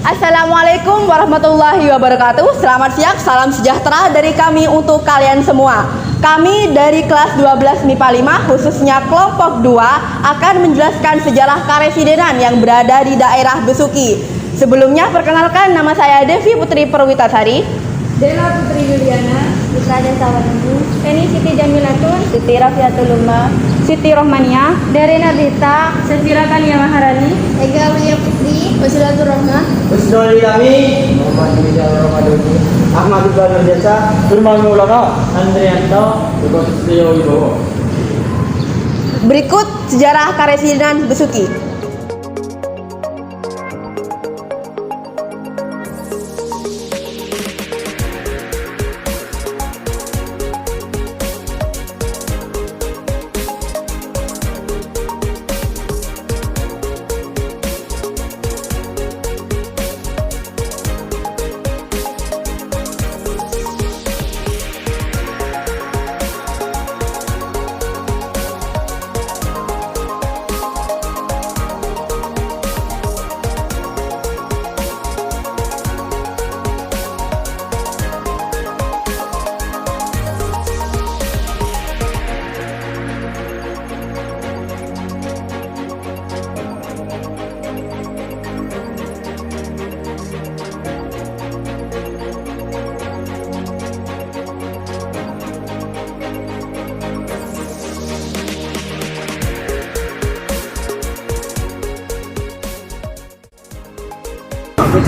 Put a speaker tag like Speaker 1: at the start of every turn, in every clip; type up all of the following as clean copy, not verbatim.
Speaker 1: Assalamualaikum warahmatullahi wabarakatuh. Selamat siang, salam sejahtera dari kami untuk kalian semua. Kami dari kelas 12 MIPA 5 khususnya kelompok 2 akan menjelaskan sejarah karesidenan yang berada di daerah Besuki. Sebelumnya perkenalkan, nama saya Devi Putri Perwitasari,
Speaker 2: Dela Putri Yuliana,
Speaker 3: Putra Desa Wademu,
Speaker 2: Eni Siti Jamilatun,
Speaker 3: Siti Rafiatul Umma,
Speaker 2: Siti Rohmania, Darina Dita, Sefira Kania Maharani,
Speaker 3: Ega Aulia Putri, Wasilatul Rahmah,
Speaker 4: Husnul Ilami, Muhammad Rizal Ramadhani, Ahmad Iqbal Jasa, Firman Maulana, Andrianto, Dukun Setio Wibowo.
Speaker 1: Berikut sejarah karesidenan Besuki.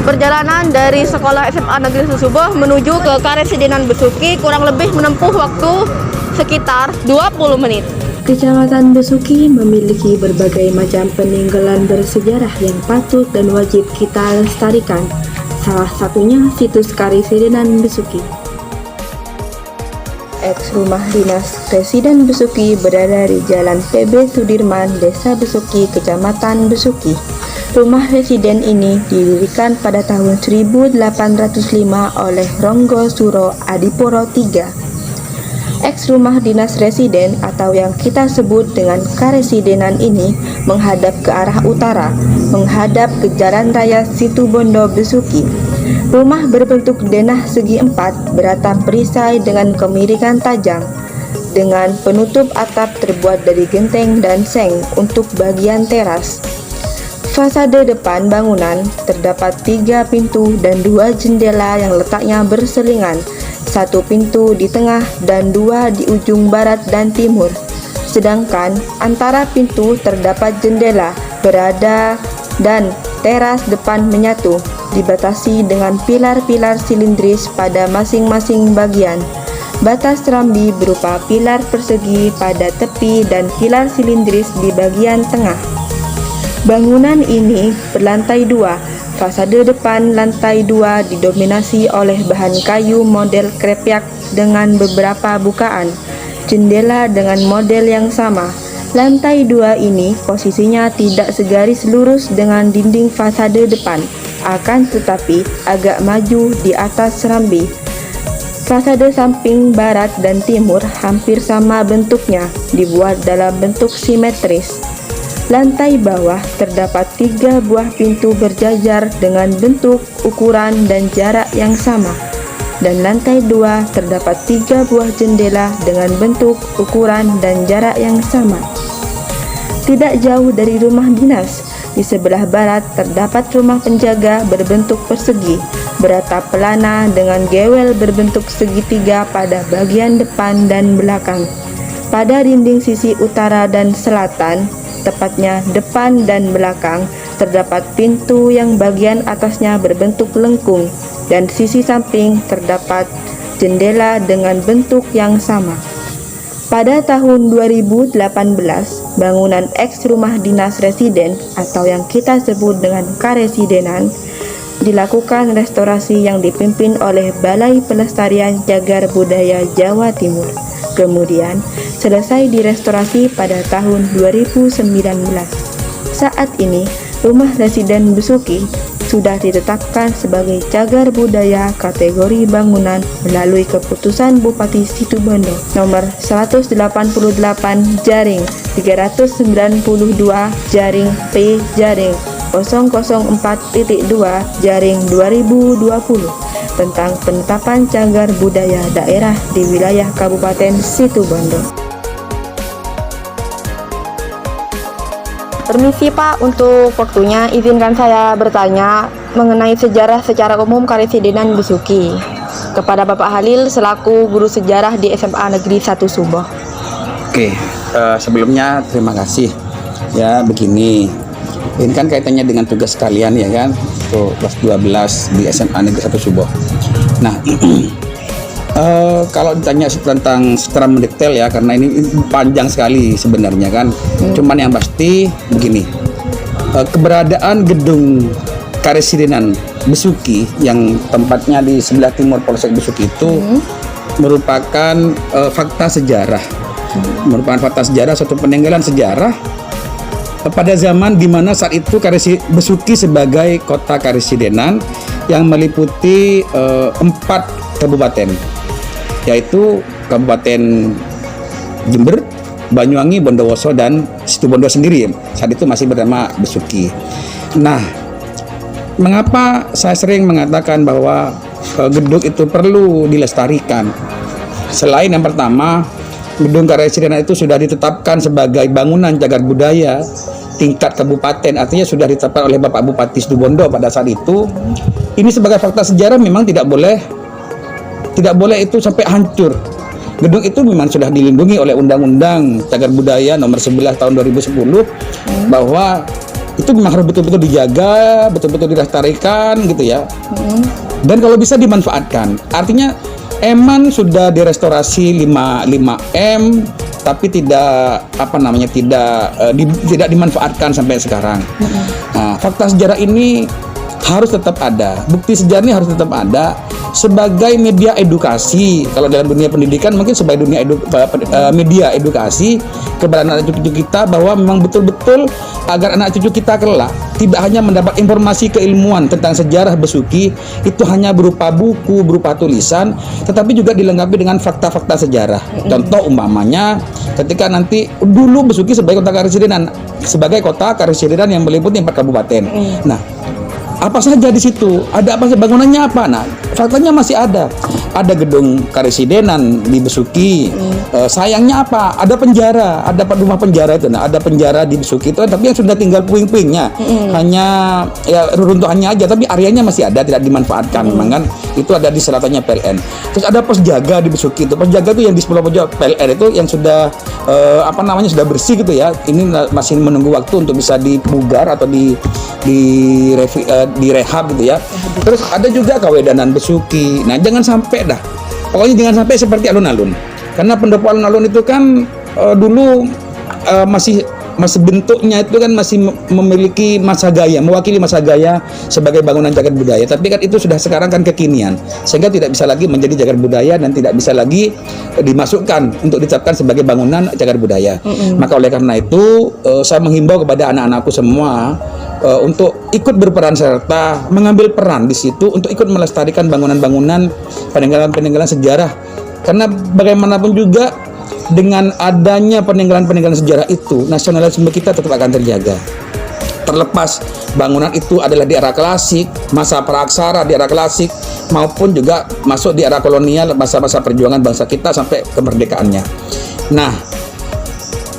Speaker 1: Perjalanan dari sekolah SMA Negeri Susuboh menuju ke karesidenan Besuki kurang lebih menempuh waktu sekitar 20 menit.
Speaker 5: Kecamatan Besuki memiliki berbagai macam peninggalan bersejarah yang patut dan wajib kita lestarikan. Salah satunya situs karesidenan Besuki. Eks rumah dinas Residen Besuki berada di Jalan PB Sudirman, Desa Besuki, Kecamatan Besuki. Rumah residen ini didirikan pada tahun 1805 oleh Ronggo Suro Adiporo III. Eks rumah dinas residen atau yang kita sebut dengan karesidenan ini menghadap ke arah utara, menghadap ke Jalan Raya Situbondo Besuki. Rumah berbentuk denah segi empat beratap perisai dengan kemiringan tajam, dengan penutup atap terbuat dari genteng dan seng untuk bagian teras. Fasade depan bangunan terdapat 3 pintu dan 2 jendela yang letaknya berselingan, 1 pintu di tengah dan 2 di ujung barat dan timur. Sedangkan antara pintu terdapat jendela berada dan teras depan menyatu, dibatasi dengan pilar-pilar silindris pada masing-masing bagian. Batas rambi berupa pilar persegi pada tepi dan pilar silindris di bagian tengah. Bangunan ini berlantai 2. Fasade depan lantai 2 didominasi oleh bahan kayu model krepyak dengan beberapa bukaan. Jendela dengan model yang sama. Lantai 2 ini posisinya tidak segaris lurus dengan dinding fasade depan, akan tetapi agak maju di atas rambi. Fasade samping barat dan timur hampir sama bentuknya, dibuat dalam bentuk simetris. Lantai bawah terdapat 3 buah pintu berjajar dengan bentuk, ukuran, dan jarak yang sama. Dan lantai 2 terdapat 3 buah jendela dengan bentuk, ukuran, dan jarak yang sama. Tidak jauh dari rumah dinas, di sebelah barat terdapat rumah penjaga berbentuk persegi, beratap pelana dengan gewel berbentuk segitiga pada bagian depan dan belakang. Pada dinding sisi utara dan selatan, tepatnya depan dan belakang, terdapat pintu yang bagian atasnya berbentuk lengkung dan sisi samping terdapat jendela dengan bentuk yang sama. Pada tahun 2018, bangunan eks rumah dinas residen atau yang kita sebut dengan karesidenan dilakukan restorasi yang dipimpin oleh Balai Pelestarian Cagar Budaya Jawa Timur. Kemudian selesai direstorasi pada tahun 2019. Saat ini, rumah residen Besuki sudah ditetapkan sebagai cagar budaya kategori bangunan melalui keputusan Bupati Situbondo nomor 188 jaring 392 jaring P jaring 004.2 jaring 2020 tentang penetapan cagar budaya daerah di wilayah Kabupaten Situbondo.
Speaker 1: Permisi Pak, untuk waktunya izinkan saya bertanya mengenai sejarah secara umum Karesidenan Besuki kepada Bapak Halil selaku guru sejarah di SMA Negeri 1 Suboh.
Speaker 6: Oke, sebelumnya terima kasih. Ya, begini. Ini kan kaitannya dengan tugas kalian ya kan, untuk kelas 12 di SMA Negeri 1 Suboh. Nah, kalau ditanya tentang secara mendetail ya, karena ini panjang sekali sebenarnya kan. Cuman yang pasti begini, keberadaan gedung Karesidenan Besuki yang tempatnya di sebelah timur Polsek Besuki itu merupakan fakta sejarah, merupakan fakta sejarah, suatu peninggalan sejarah pada zaman di mana saat itu Besuki sebagai kota karesidenan yang meliputi 4 kabupaten, yaitu Kabupaten Jember, Banyuwangi, Bondowoso, dan Situbondo sendiri. Saat itu masih bernama Besuki. Nah, mengapa saya sering mengatakan bahwa gedung itu perlu dilestarikan? Selain yang pertama, gedung karesidenan itu sudah ditetapkan sebagai bangunan cagar budaya tingkat kabupaten, artinya sudah ditetapkan oleh Bapak Bupati Situbondo pada saat itu. Ini sebagai fakta sejarah memang tidak boleh itu sampai hancur. Gedung itu memang sudah dilindungi oleh Undang-Undang Cagar Budaya nomor 11 tahun 2010 bahwa itu memang harus betul-betul dijaga, betul-betul dilestarikan gitu ya. Dan kalau bisa dimanfaatkan. Artinya Eman sudah direstorasi 5M tapi tidak tidak dimanfaatkan sampai sekarang. Nah, fakta sejarah ini harus tetap ada, bukti sejarah ini harus tetap ada sebagai media edukasi. Kalau dalam dunia pendidikan mungkin sebagai media edukasi kepada anak cucu kita bahwa memang betul-betul agar anak cucu kita kelak tidak hanya mendapat informasi keilmuan tentang sejarah Besuki itu hanya berupa buku, berupa tulisan, tetapi juga dilengkapi dengan fakta-fakta sejarah. Contoh umpamanya ketika nanti dulu Besuki sebagai kota karesidenan yang meliputi 4 kabupaten. Nah, apa saja di situ? Ada apa? Bangunannya apa? Nah, faktanya masih ada. Ada gedung karesidenan di Besuki. Sayangnya apa? Ada penjara, ada rumah penjara itu. Nah, ada penjara di Besuki itu, tapi yang sudah tinggal puing-puingnya, hanya ya runtuhannya aja, tapi areanya masih ada, tidak dimanfaatkan. Memang kan itu ada di selatannya PLN. Terus ada pos jaga di Besuki itu. Pos jaga itu yang di sebelah pojok PLN itu yang sudah sudah bersih gitu ya. Ini masih menunggu waktu untuk bisa dipugar atau direhab gitu ya. Terus ada juga Kawedanan Besuki. Nah, jangan sampai dah. Pokoknya jangan sampai seperti alun-alun. Karena pendopo alun-alun itu kan dulu masih bentuknya itu kan masih memiliki masa gaya, mewakili masa gaya sebagai bangunan cagar budaya. Tapi kan itu sudah sekarang kan kekinian, sehingga tidak bisa lagi menjadi cagar budaya dan tidak bisa lagi dimasukkan untuk ditetapkan sebagai bangunan cagar budaya. Maka oleh karena itu saya menghimbau kepada anak-anakku semua untuk ikut berperan serta mengambil peran di situ untuk ikut melestarikan bangunan-bangunan peninggalan-peninggalan sejarah. Karena bagaimanapun juga dengan adanya peninggalan-peninggalan sejarah itu, nasionalisme kita tetap akan terjaga. Terlepas bangunan itu adalah di era klasik, masa praksara di era klasik, maupun juga masuk di era kolonial, masa-masa perjuangan bangsa kita sampai kemerdekaannya. Nah,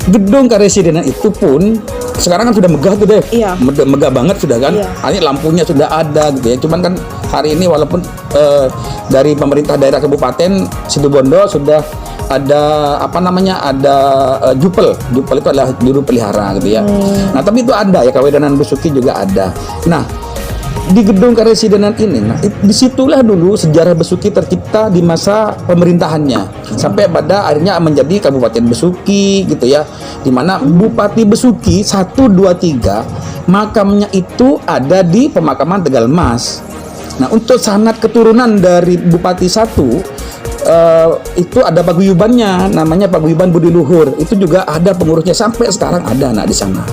Speaker 6: gedung karesidenan itu pun sekarang kan sudah megah tuh deh, megah banget sudah kan. Artinya lampunya sudah ada gitu ya. Cuman kan hari ini walaupun dari pemerintah daerah Kabupaten Situbondo sudah ada jupel itu adalah juru pelihara gitu ya. Nah, tapi itu ada ya, Kawedanan Besuki juga ada. Nah, di gedung karesidenan ini, nah, disitulah dulu sejarah Besuki tercipta di masa pemerintahannya sampai pada akhirnya menjadi Kabupaten Besuki gitu ya, di mana Bupati Besuki 1, 2, 3 makamnya itu ada di pemakaman Tegalmas. Nah, untuk sanad keturunan dari Bupati 1 itu ada paguyubannya, namanya Paguyuban Budi Luhur. Itu juga ada pengurusnya sampai sekarang ada di sana.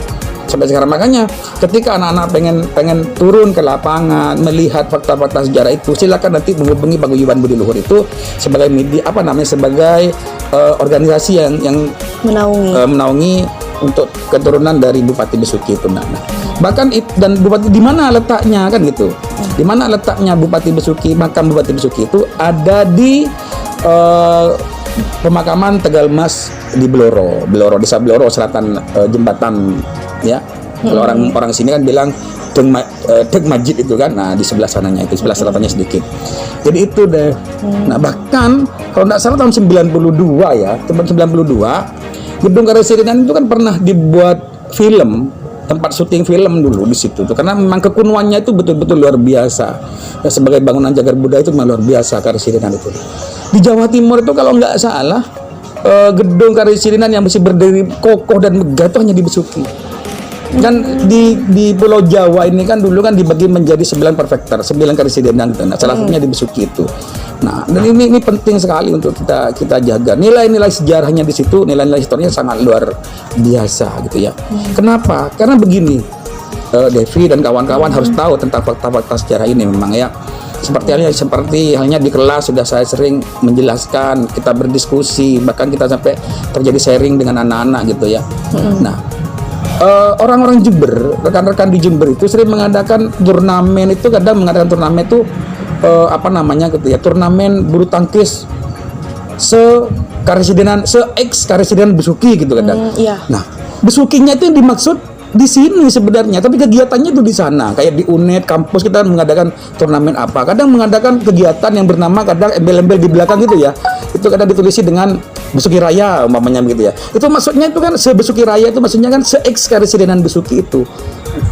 Speaker 6: sampai sekarang. Makanya ketika anak-anak pengen turun ke lapangan melihat fakta-fakta sejarah itu, silakan nanti menghubungi Paguyuban Budi Luhur itu sebagai media sebagai organisasi yang menaungi untuk keturunan dari Bupati Besuki itu. Nah, bahkan dan Bupati di mana letaknya kan gitu? Di mana letaknya Bupati Besuki? Makam Bupati Besuki itu ada di pemakaman Tegal Mas di Bloro, Desa Bloro Selatan, jembatan ya. Kalau orang sini kan bilang Dek Majid itu kan. Nah, di sebelah sananya itu, sebelah selatannya sedikit. Jadi itu deh. Nah, bahkan kalau tidak salah tahun 92 ya, tahun 92 Gedung Karesidenan itu kan pernah dibuat film, tempat syuting film dulu di situ tuh, karena memang kekunuannya itu betul-betul luar biasa. Ya, sebagai bangunan cagar budaya itu memang luar biasa Karesidenan itu. Di Jawa Timur itu kalau nggak salah gedung Karesidenan yang masih berdiri kokoh dan megah itu hanya di Besuki. Dan di Pulau Jawa ini kan dulu kan dibagi menjadi 9 prefektur, 9 Karesidenan gitu. Nah, salah satunya di Besuki itu. Nah, dan ini penting sekali untuk kita jaga. Nilai-nilai sejarahnya di situ, nilai-nilai historinya sangat luar biasa gitu ya. Kenapa? Karena begini, Devi dan kawan-kawan harus tahu tentang fakta-fakta sejarah ini memang ya. Seperti halnya di kelas sudah saya sering menjelaskan, kita berdiskusi, bahkan kita sampai terjadi sharing dengan anak-anak gitu ya. Nah, orang-orang Jember, rekan-rekan di Jember itu sering mengadakan turnamen itu, kadang mengadakan turnamen itu gitu ya, turnamen bulu tangkis ex Karesidenan Besuki gitu kadang. Nah, Besukinya itu yang dimaksud di sini sebenarnya, tapi kegiatannya itu di sana. Kayak di UNED kampus kita mengadakan turnamen apa, kadang mengadakan kegiatan yang bernama, kadang embel-embel di belakang gitu ya, itu kadang ditulisi dengan Besuki Raya umpamanya gitu ya. Itu maksudnya itu kan Besuki Raya itu maksudnya kan ex Karesidenan Besuki itu.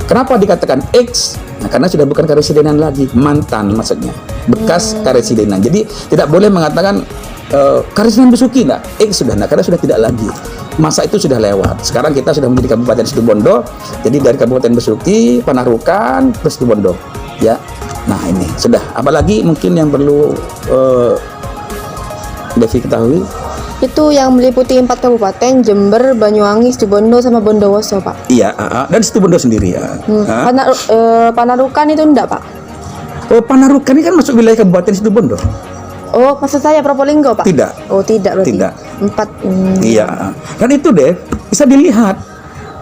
Speaker 6: Kenapa dikatakan ex? Nah, karena sudah bukan Karesidenan lagi, mantan maksudnya, bekas Karesidenan. Jadi tidak boleh mengatakan Karesidenan Besuki, enggak, ex sudah, karena sudah tidak lagi. Masa itu sudah lewat. Sekarang kita sudah menjadi Kabupaten Situbondo. Jadi dari Kabupaten Besuki, Panarukan, ke Situbondo. Ya. Nah, ini sudah. Apalagi mungkin yang perlu Devi ketahui?
Speaker 5: Itu yang meliputi 4 kabupaten, Jember, Banyuwangi, Situbondo, sama Bondowoso, Pak.
Speaker 6: Iya, dan Situbondo sendiri ya.
Speaker 5: Panarukan itu enggak, Pak?
Speaker 6: Oh, Panarukan ini kan masuk wilayah Kabupaten Situbondo.
Speaker 5: Oh, maksud saya Probolinggo, Pak?
Speaker 6: Tidak.
Speaker 5: Oh, tidak berarti.
Speaker 6: Tidak.
Speaker 5: 4.
Speaker 6: Iya. Dan itu deh bisa dilihat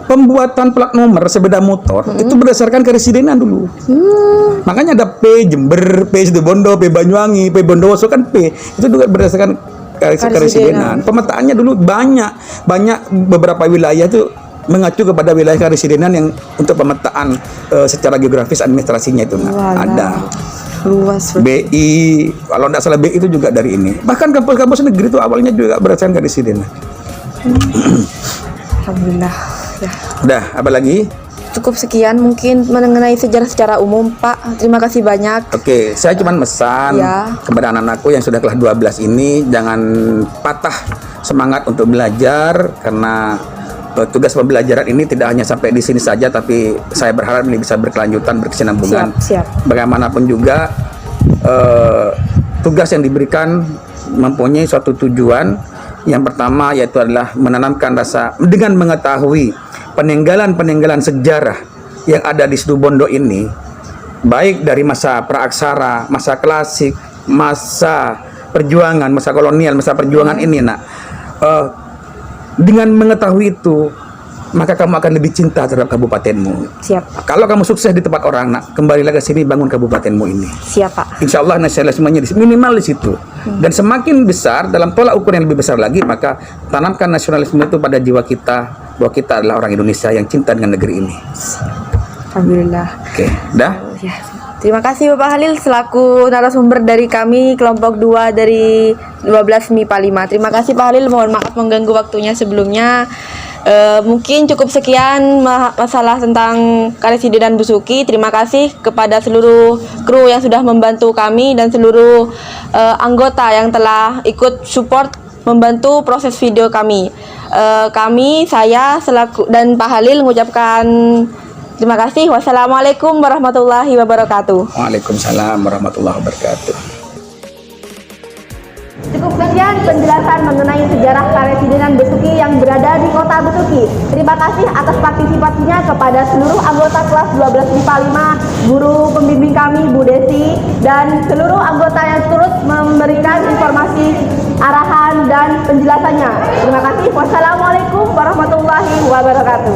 Speaker 6: pembuatan plat nomor sepeda motor itu berdasarkan Karesidenan dulu. Makanya ada P Jember, P Situbondo, P Banyuwangi, P Bondowoso kan P. Itu juga berdasarkan Karesidenan. Pemetaannya dulu banyak beberapa wilayah itu mengacu kepada wilayah Karesidenan yang untuk pemetaan secara geografis administrasinya itu ada.
Speaker 5: Luas.
Speaker 6: BI, kalau tidak salah BI itu juga dari ini. Bahkan kampus-kampus negeri itu awalnya juga berdasarkan Karesidenan.
Speaker 5: Alhamdulillah. Ya.
Speaker 6: Udah, apa lagi?
Speaker 5: Cukup sekian mungkin mengenai sejarah secara umum, Pak. Terima kasih banyak.
Speaker 6: Oke, saya cuma pesan kepada anak-anakku yang sudah kelas 12 ini, jangan patah semangat untuk belajar, karena tugas pembelajaran ini tidak hanya sampai di sini saja, tapi saya berharap ini bisa berkelanjutan, berkesinambungan.
Speaker 5: Siap.
Speaker 6: Bagaimanapun juga tugas yang diberikan mempunyai suatu tujuan. Yang pertama yaitu adalah menanamkan rasa, dengan mengetahui peninggalan sejarah yang ada di Situbondo ini, baik dari masa praaksara, masa klasik, masa perjuangan, masa kolonial, masa perjuangan ini, dengan mengetahui itu, maka kamu akan lebih cinta terhadap kabupatenmu.
Speaker 5: Siap, Pak.
Speaker 6: Kalau kamu sukses di tempat orang, kembalilah ke sini, bangun kabupatenmu ini.
Speaker 5: Siap, Pak.
Speaker 6: Insya Allah nasionalismenya minimal di situ. Dan semakin besar, dalam tolak ukur yang lebih besar lagi, maka tanamkan nasionalisme itu pada jiwa kita, bahwa kita adalah orang Indonesia yang cinta dengan negeri ini.
Speaker 5: Alhamdulillah.
Speaker 6: Oke, dah.
Speaker 5: Ya. Terima kasih Bapak Halil selaku narasumber dari kami kelompok 2 dari 12 MIPA 5. Terima kasih Pak Halil, mohon maaf mengganggu waktunya sebelumnya. Mungkin cukup sekian masalah tentang Karesidenan Besuki. Terima kasih kepada seluruh kru yang sudah membantu kami dan seluruh anggota yang telah ikut support membantu proses video kami. Saya selaku dan Pak Halil mengucapkan terima kasih. Wassalamualaikum warahmatullahi wabarakatuh.
Speaker 6: Waalaikumsalam warahmatullahi wabarakatuh.
Speaker 5: Cukup sekian.
Speaker 1: Demikian penjelasan mengenai sejarah Karesidenan Besuki yang berada di Kota Besuki. Terima kasih atas partisipasinya kepada seluruh anggota kelas 12 MIPA 5, guru pembimbing kami Bu Desi, dan seluruh anggota yang turut memberikan informasi, arahan, dan penjelasannya. Terima kasih. Wassalamualaikum warahmatullahi wabarakatuh.